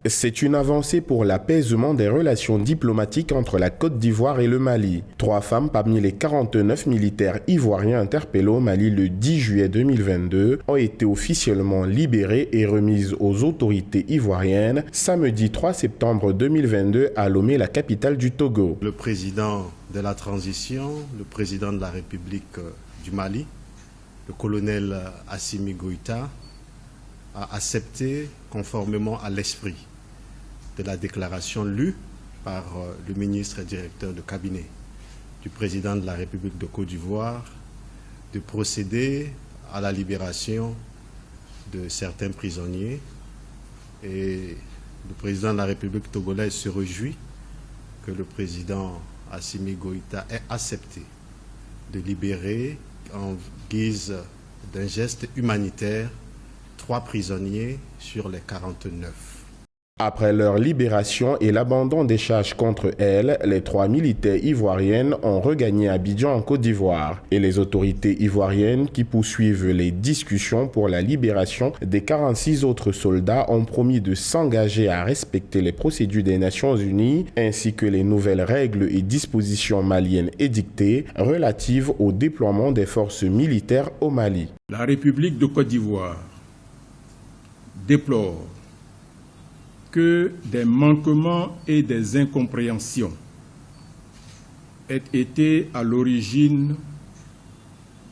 C'est une avancée pour l'apaisement des relations diplomatiques entre la Côte d'Ivoire et le Mali. 3 femmes parmi les 49 militaires ivoiriens interpellés au Mali le 10 juillet 2022 ont été officiellement libérées et remises aux autorités ivoiriennes samedi 3 septembre 2022 à Lomé, la capitale du Togo. Le président de la transition, le président de la République du Mali, le colonel Assimi Goïta, a accepté, conformément à l'esprit de la déclaration lue par le ministre et directeur de cabinet du président de la République de Côte d'Ivoire, de procéder à la libération de certains prisonniers. Et le président de la République togolaise se réjouit que le président Assimi Goïta ait accepté de libérer, en guise d'un geste humanitaire, 3 prisonniers sur les 49. Après leur libération et l'abandon des charges contre elles, les 3 militaires ivoiriennes ont regagné Abidjan en Côte d'Ivoire. Et les autorités ivoiriennes qui poursuivent les discussions pour la libération des 46 autres soldats ont promis de s'engager à respecter les procédures des Nations Unies ainsi que les nouvelles règles et dispositions maliennes édictées relatives au déploiement des forces militaires au Mali. La République de Côte d'Ivoire déplore que des manquements et des incompréhensions aient été à l'origine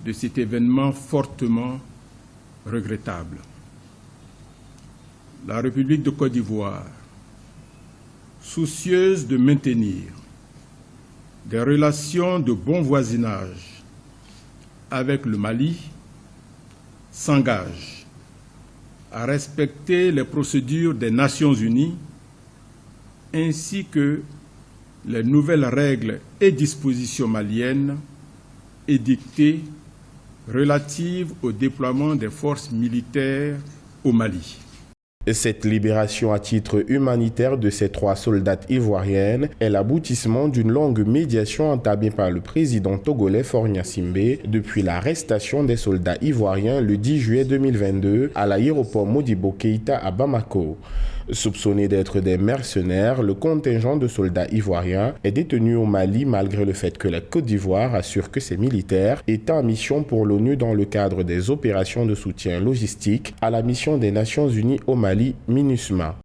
de cet événement fortement regrettable. La République de Côte d'Ivoire, soucieuse de maintenir des relations de bon voisinage avec le Mali, s'engage à respecter les procédures des Nations Unies ainsi que les nouvelles règles et dispositions maliennes édictées relatives au déploiement des forces militaires au Mali. Cette libération à titre humanitaire de ces 3 soldats ivoiriennes est l'aboutissement d'une longue médiation entamée par le président togolais Faure Gnassingbé depuis l'arrestation des soldats ivoiriens le 10 juillet 2022 à l'aéroport Modibo Keïta à Bamako. Soupçonné d'être des mercenaires, le contingent de soldats ivoiriens est détenu au Mali malgré le fait que la Côte d'Ivoire assure que ses militaires étaient en mission pour l'ONU dans le cadre des opérations de soutien logistique à la mission des Nations Unies au Mali, MINUSMA.